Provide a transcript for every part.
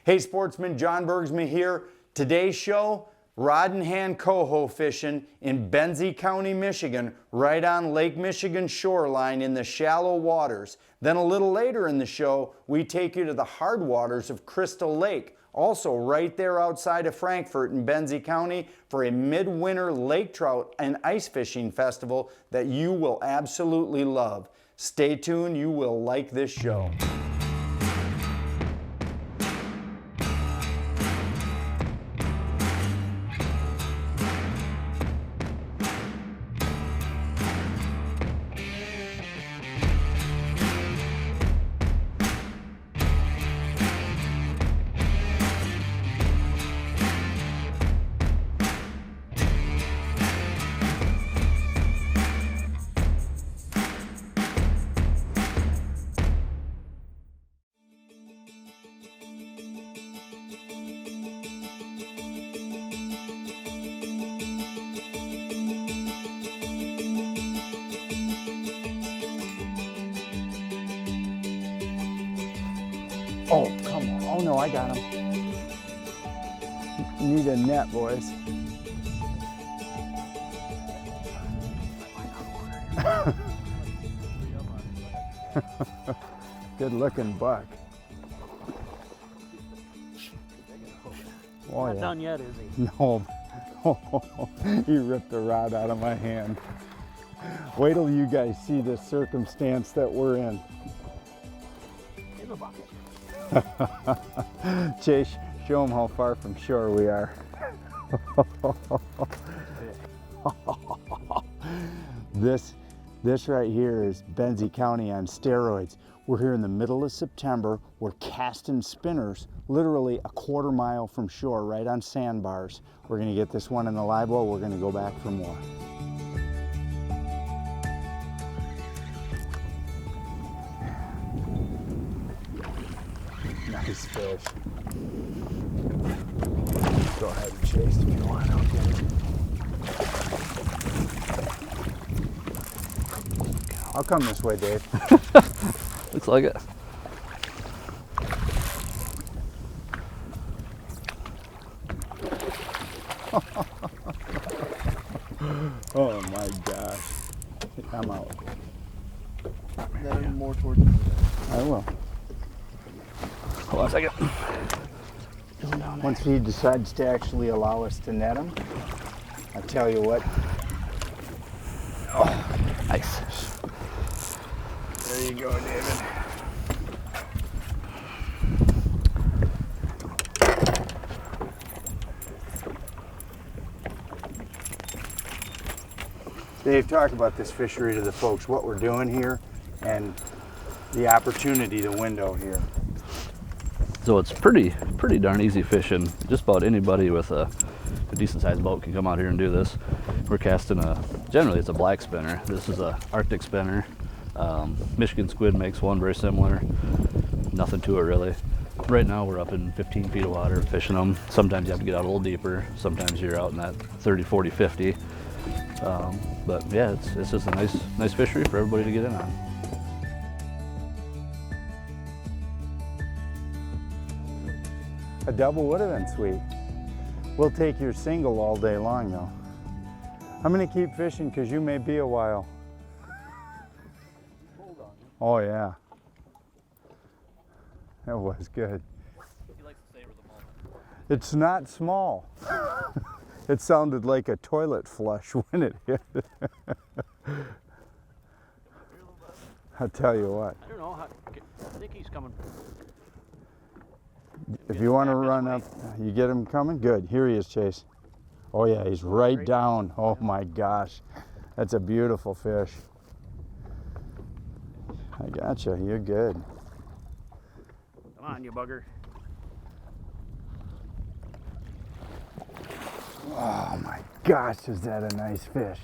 Hey sportsman, John Bergsma here. Today's show, rod in hand coho fishing in Benzie County, Michigan, right on Lake Michigan shoreline in the shallow waters. Then a little later in the show, we take you to the hard waters of Crystal Lake, also right there outside of Frankfort in Benzie County, for a midwinter lake trout and ice fishing festival that you will absolutely love. Stay tuned, you will like this show. Oh, come on. Oh no, I got him. Need a net, boys. Good looking buck. Oh, Not done yet, is he? No. He ripped the rod out of my hand. Wait till you guys see the circumstance that we're in. In the bucket. Chase, show them how far from shore we are. This right here is Benzie County on steroids. We're here in the middle of September. We're casting spinners literally a quarter mile from shore, right on sandbars. We're gonna get this one in the live well. We're gonna go back for more. Nice fish. Go ahead and chase if you want. Okay. I'll come this way, Dave. Looks like it. Oh my gosh. I'm out. Let him more towards you. I will. Hold on a second. Once he decides to actually allow us to net him, I tell you what. Oh, nice. There you go, David. Dave, talk about this fishery to the folks, what we're doing here, and the opportunity, the window here. So it's pretty darn easy fishing. Just about anybody with a decent sized boat can come out here and do this. We're casting generally it's a black spinner. This is a Arctic spinner. Michigan Squid makes one very similar. Nothing to it really. Right now we're up in 15 feet of water fishing them. Sometimes you have to get out a little deeper. Sometimes you're out in that 30, 40, 50. But yeah, it's just a nice fishery for everybody to get in on. A double would have been sweet. We'll take your single all day long though. I'm gonna keep fishing because you may be a while. Oh yeah. That was good. He likes to savor the moment. It's not small. It sounded like a toilet flush when it hit. I'll tell you what. I don't know. I think he's coming. If you want to run up, you get him coming? Good. Here he is, Chase. Oh yeah, he's right down. Oh my gosh. That's a beautiful fish. I gotcha. You're good. Come on, you bugger. Oh my gosh, is that a nice fish.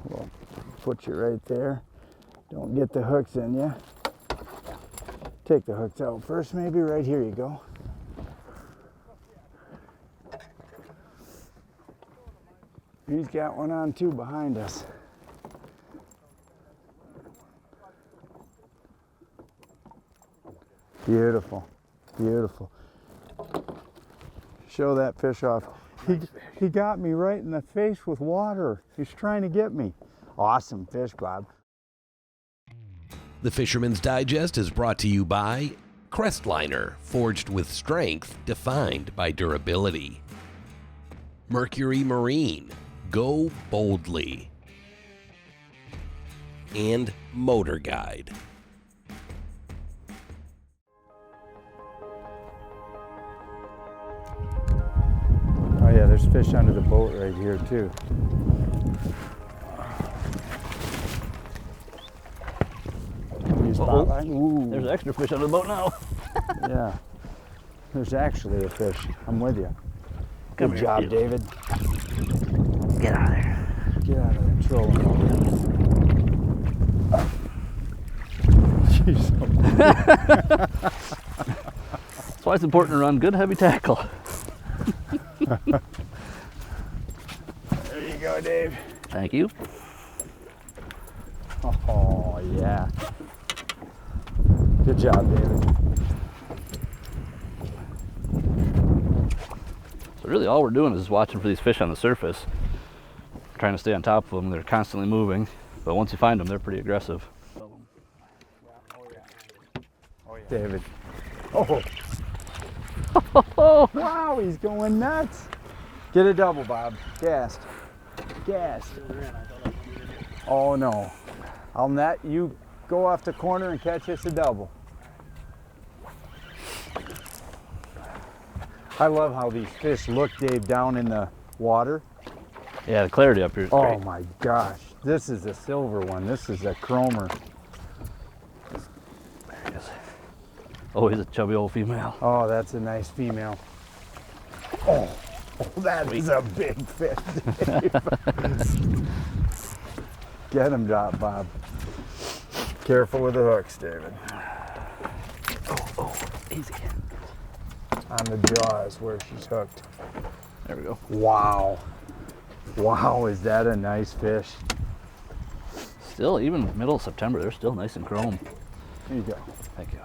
We'll put you right there. Don't get the hooks in you. Take the hooks out first, maybe. Right here you go. He's got one on too behind us. Beautiful. Beautiful. Show that fish off. He got me right in the face with water. He's trying to get me. Awesome fish, Bob. The Fisherman's Digest is brought to you by Crestliner, forged with strength, defined by durability. Mercury Marine, go boldly. And Motor Guide. Oh yeah, there's fish under the boat right here too. Spotlight. Ooh. There's extra fish under the boat now. Yeah, there's actually a fish. I'm with you. Come Good here, job, you. David. Get out of there. Get out of there, trolling over. Jeez. That's why it's important to run good heavy tackle. There you go, Dave. Thank you. Oh, yeah. Good job, David. So really all we're doing is watching for these fish on the surface, trying to stay on top of them. They're constantly moving, but once you find them, they're pretty aggressive. David. Oh. Wow, he's going nuts. Get a double, Bob. Gassed. Gassed. Oh, no. I'll net. You go off the corner and catch us a double. I love how these fish look, Dave, down in the water. Yeah, the clarity up here is Oh great. my gosh. This is a silver one. This is a chromer. There he is. Oh, he's a chubby old female. Oh, that's a nice female. Oh, that is a big fish, Dave. Get him, Bob. Careful with the hooks, David. Oh, easy. On the jaw is where she's hooked. There we go. Wow. Wow, is that a nice fish? Still, even middle of September, they're still nice and chrome. Here you go. Thank you.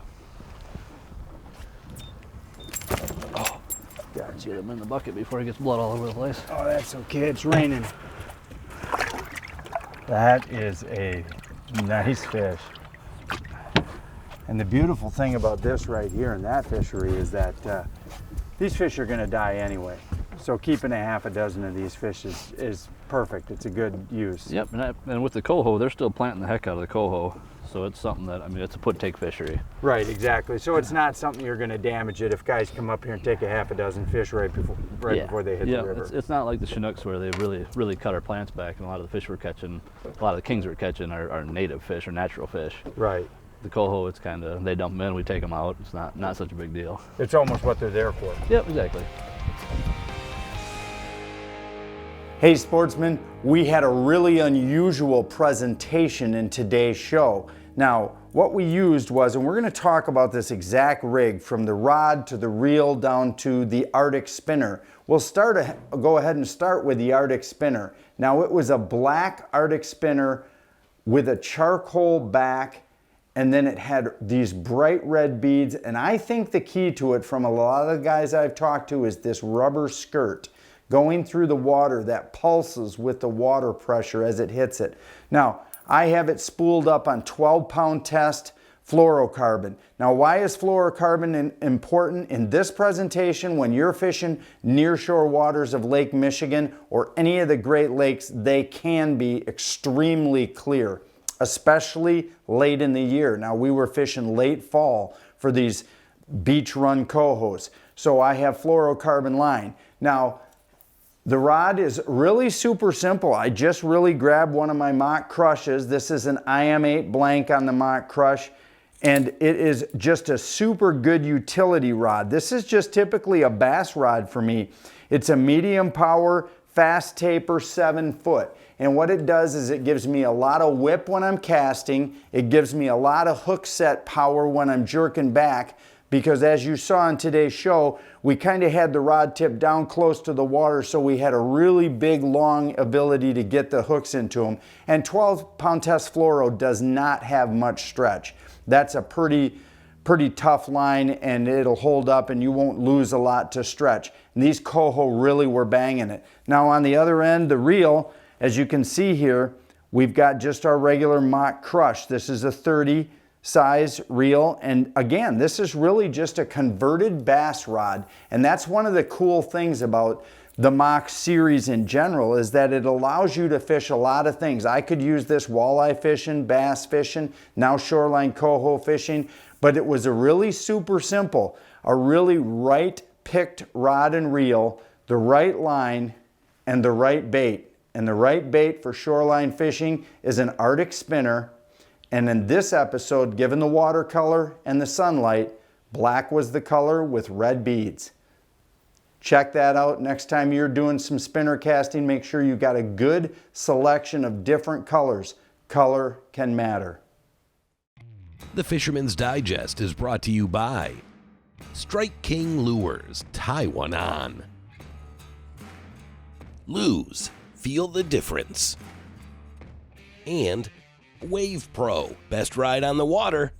Gotcha. Get him in the bucket before he gets blood all over the place. Oh, that's okay. It's raining. That is a nice fish. And the beautiful thing about this right here in that fishery is that these fish are going to die anyway. So keeping a half a dozen of these fish is perfect. It's a good use. Yep, and with the coho, they're still planting the heck out of the coho. So it's something that, I mean, it's a put-take fishery. Right, exactly. So it's not something you're going to damage it if guys come up here and take a half a dozen fish right before they hit the river. It's not like the Chinooks where they really cut our plants back, and a lot of the fish we're catching, a lot of the kings we're catching are native fish or natural fish. Right. The coho, it's kind of, they dump them in, we take them out. It's not such a big deal. It's almost what they're there for. Yep, exactly. Hey sportsmen, we had a really unusual presentation in today's show. Now, what we used was, and we're going to talk about this exact rig from the rod to the reel down to the Arctic spinner. We'll go ahead and start with the Arctic spinner. Now, it was a black Arctic spinner with a charcoal back, and then it had these bright red beads, and I think the key to it from a lot of the guys I've talked to is this rubber skirt going through the water that pulses with the water pressure as it hits it. Now, I have it spooled up on 12-pound test fluorocarbon. Now, why is fluorocarbon important in this presentation? When you're fishing nearshore waters of Lake Michigan or any of the Great Lakes, they can be extremely clear, especially late in the year. Now, we were fishing late fall for these beach run cohos, so I have fluorocarbon line. Now, the rod is really super simple. I just really grabbed one of my mock crushes. This is an IM8 blank on the mock crush, and it is just a super good utility rod. This is just typically a bass rod for me. It's a medium power, fast taper, 7-foot. And what it does is it gives me a lot of whip when I'm casting. It gives me a lot of hook set power when I'm jerking back, because as you saw in today's show, we kind of had the rod tip down close to the water, so we had a really big, long ability to get the hooks into them. And 12-pound test fluoro does not have much stretch. That's a pretty pretty tough line and it'll hold up and you won't lose a lot to stretch. And these Coho really were banging it. Now on the other end, the reel, as you can see here, we've got just our regular mock crush. This is a 30 size reel, and again, this is really just a converted bass rod, and that's one of the cool things about the mock series in general, is that it allows you to fish a lot of things. I could use this walleye fishing, bass fishing, now shoreline coho fishing, but it was a really super simple, a really right picked rod and reel, the right line, and the right bait. And the right bait for shoreline fishing is an Arctic spinner. And in this episode, given the watercolor and the sunlight, black was the color with red beads. Check that out next time you're doing some spinner casting. Make sure you got a good selection of different colors. Color can matter. The Fisherman's Digest is brought to you by Strike King Lures. Tie one on. Lose. Feel the difference. And Wave Pro. Best ride on the water.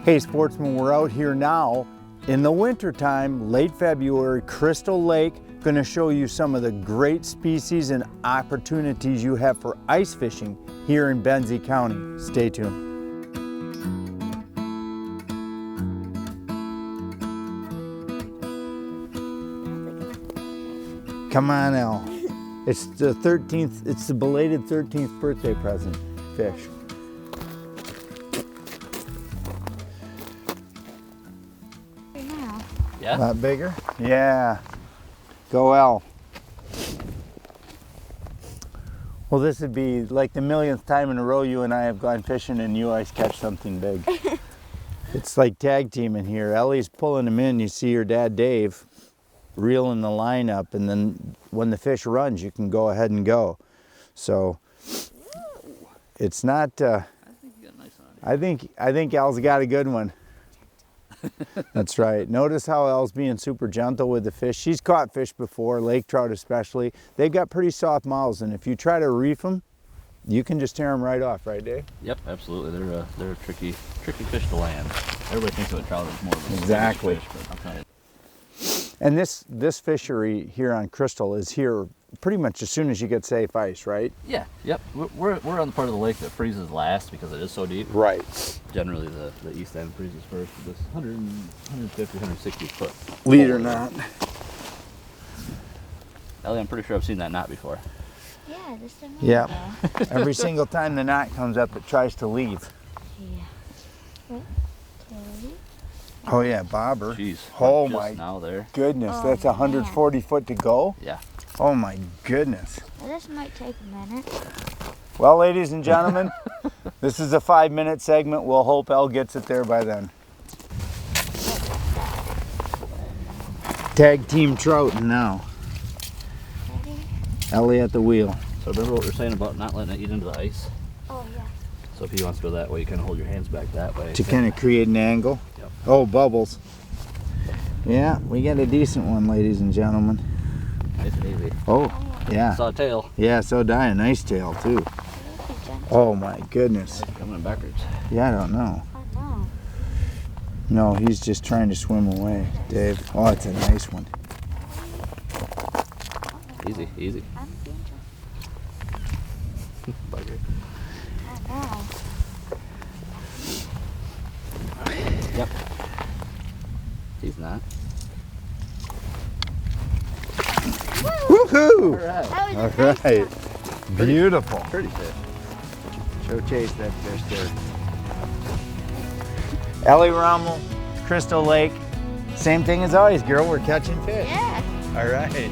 Hey sportsmen, we're out here now in the wintertime, late February, Crystal Lake. Gonna show you some of the great species and opportunities you have for ice fishing here in Benzie County. Stay tuned. Come on, Elle. It's the 13th, it's the belated 13th birthday present fish. Yeah? A lot bigger? Yeah. Go Elle. Well, this would be like the millionth time in a row you and I have gone fishing and you always catch something big. It's like tag teaming here. Ellie's pulling them in. You see your dad, Dave, reeling the line up, and then when the fish runs, you can go ahead and go. So it's not, I think you got a nice one. I think Elle's got a good one. That's right. Notice how Elle's being super gentle with the fish. She's caught fish before, lake trout especially. They've got pretty soft mouths, and if you try to reef them, you can just tear them right off, right, Dave? Yep, absolutely. They're a tricky fish to land. Everybody thinks of a trout as more of a Exactly. fish, but I'll tell you. And this fishery here on Crystal is here pretty much as soon as you get safe ice, right? Yeah, yep. We're on the part of the lake that freezes last because it is so deep. Right. Generally, the east end freezes first. This 150, 160 foot. Lead or not. Ellie, I'm pretty sure I've seen that knot before. Yeah, just a minute Yeah. ago. Every single time the knot comes up, it tries to leave. Yeah. Okay. Oh yeah, bobber. Jeez. Oh just my now there. goodness, Oh, that's 140 foot to go? Yeah. Oh my goodness. Well, this might take a minute. Well, ladies and gentlemen, this is a 5-minute segment. We'll hope Elle gets it there by then. Tag team trout now. Ready? Ellie at the wheel. So remember what we were saying about not letting it eat into the ice? Oh, yeah. So if he wants to go that way, you kind of hold your hands back that way. To kind of create an angle. Yep. Oh, bubbles. Yeah, we got a decent one, ladies and gentlemen. Nice and easy. Oh, yeah. Saw a tail. Yeah, so die a nice tail too. Oh my goodness. Coming backwards. Yeah, I don't know. Oh, no. No, he's just trying to swim away, Dave. Oh, it's a nice one. Easy, easy. I'm being Bugger. Oh, Yep. He's not. Woohoo! All right. that was All a nice right. one. Beautiful. Pretty fish. Show Chase that fish there. Ellie Rommel, Crystal Lake. Same thing as always, girl. We're catching fish. Yeah. All right.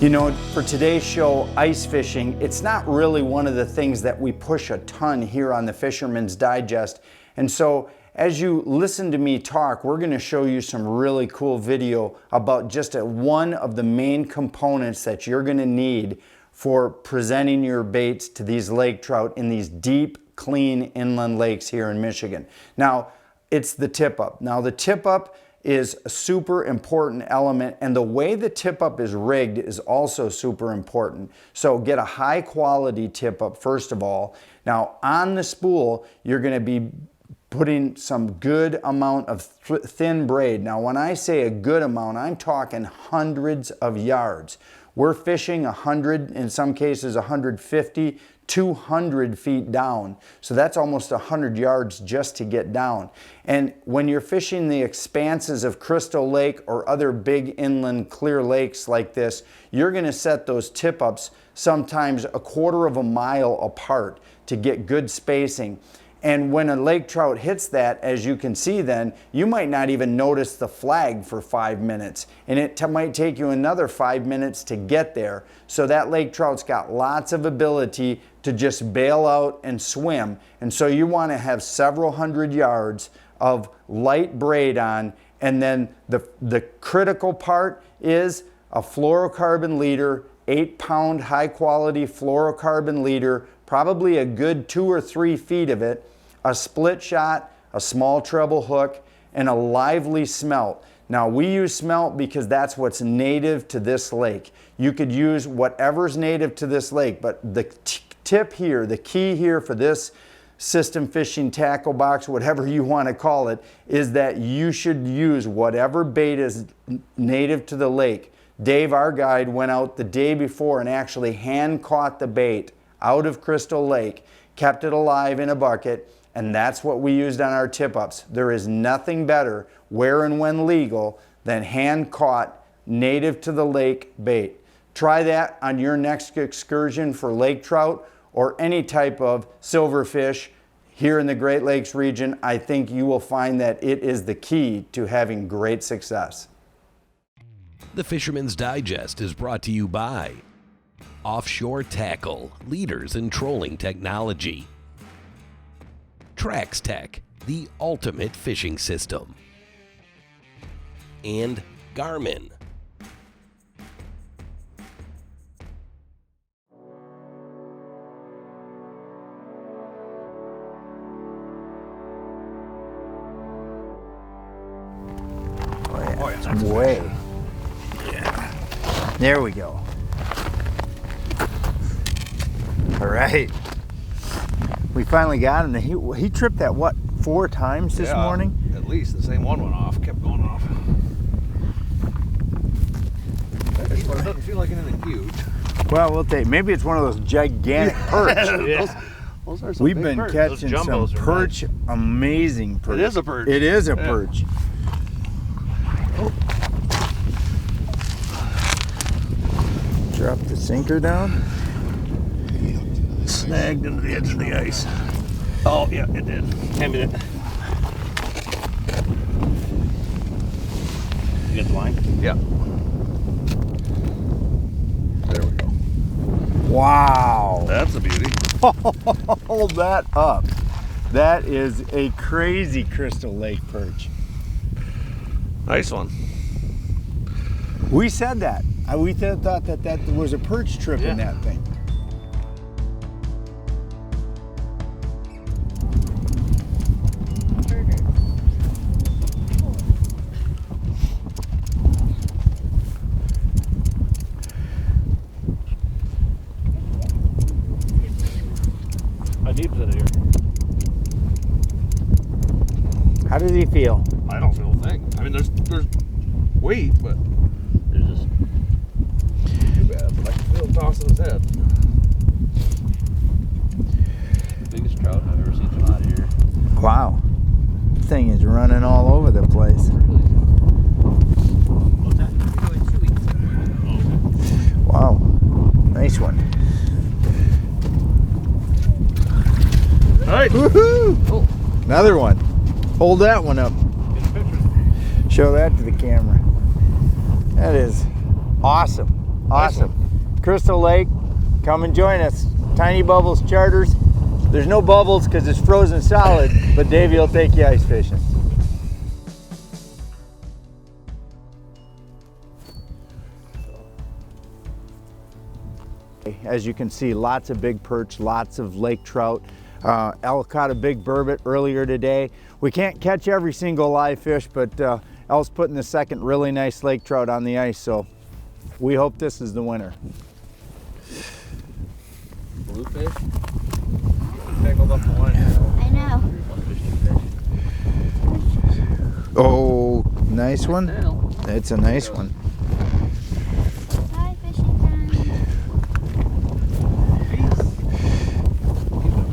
You know, for today's show, ice fishing, it's not really one of the things that we push a ton here on the Fisherman's Digest. And so as you listen to me talk, we're going to show you some really cool video about just one of the main components that you're going to need for presenting your baits to these lake trout in these deep, clean inland lakes here in Michigan. Now, it's the tip up. Now, the tip up is a super important element, and the way the tip-up is rigged is also super important. So get a high quality tip-up first of all. Now on the spool, you're going to be putting some good amount of thin braid. Now when I say a good amount, I'm talking hundreds of yards. We're fishing 100, in some cases 150, 200 feet down. So that's almost 100 yards just to get down. And when you're fishing the expanses of Crystal Lake or other big inland clear lakes like this, you're going to set those tip-ups sometimes a quarter of a mile apart to get good spacing. And when a lake trout hits that, as you can see then, you might not even notice the flag for 5 minutes. And it might take you another 5 minutes to get there. So that lake trout's got lots of ability to just bail out and swim. And so you want to have several hundred yards of light braid on. And then the critical part is a fluorocarbon leader, 8-pound high quality fluorocarbon leader, probably a good 2 or 3 feet of it, a split shot, a small treble hook, and a lively smelt. Now we use smelt because that's what's native to this lake. You could use whatever's native to this lake, but the tip here, the key here for this system fishing tackle box, whatever you want to call it, is that you should use whatever bait is native to the lake. Dave, our guide, went out the day before and actually hand caught the bait out of Crystal Lake, kept it alive in a bucket, and that's what we used on our tip-ups. There is nothing better, where and when legal, than hand-caught, native to the lake bait. Try that on your next excursion for lake trout or any type of silverfish here in the Great Lakes region. I think you will find that it is the key to having great success. The Fisherman's Digest is brought to you by Offshore Tackle, leaders in trolling technology. Trax Tech, the ultimate fishing system. And Garmin. Oh yeah, it's way. Yeah. There we go. All right. We finally got him. He tripped that, what, 4 times this morning? At least the same one went off, kept going off. But it doesn't feel like anything huge. Well, we'll take, maybe it's one of those gigantic perch. Those are some We've big been perch. catching Those some jumbos are perch, nice. amazing perch. It is a perch. It is a Yeah. perch. Oh. Drop the sinker down. Snagged into the edge of the ice. Oh, yeah, it did. Hand me that. You got the line? Yeah. There we go. Wow. That's a beauty. Hold that up. That is a crazy Crystal Lake perch. Nice one. We said that. We thought that was a perch tripping that thing. I need that here. How does he feel? I don't feel a thing. I mean, there's weight, but There's just too bad. But I can feel him tossing his head. the biggest trout I've ever seen come out of here. Wow. Thing is running all over the place. Wow. Nice one. All right. Woohoo! Oh. Another one. Hold that one up. Get a picture. Show that to the camera. That is awesome. Awesome. Crystal Lake, come and join us. Tiny Bubbles Charters. There's no bubbles because it's frozen solid, but Davey will take you ice fishing. As you can see, lots of big perch, lots of lake trout. Al caught a big burbot earlier today. We can't catch every single live fish, but El's putting the second really nice lake trout on the ice, so we hope this is the winner. Bluefish? Tangled up the line. I know. Oh, nice one. Tail. It's a nice one. Hi, fishing time.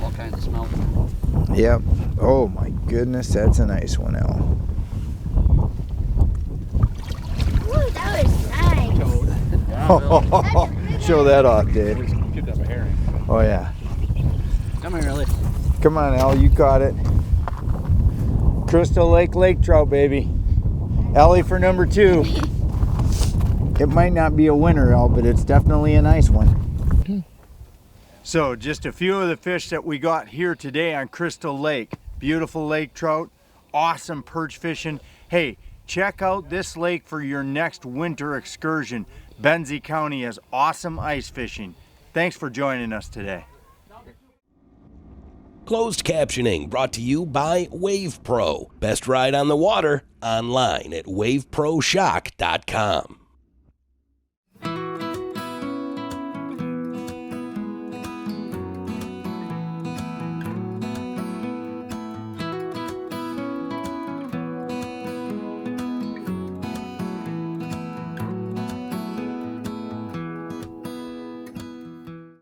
All kinds of smell. Yep. Oh my goodness, that's a nice one, El. Ooh, that was nice. Show that off, Dave. Picked up a herring. Oh yeah. Come here, Ellie. Come on, El, you caught it. Crystal lake trout, baby. Ellie for number 2. It might not be a winner, El, but it's definitely a nice one. So just a few of the fish that we got here today on Crystal Lake. Beautiful lake trout, awesome perch fishing. Hey, check out this lake for your next winter excursion. Benzie County has awesome ice fishing. Thanks for joining us today. Closed captioning brought to you by Wave Pro. Best ride on the water, online at waveproshock.com.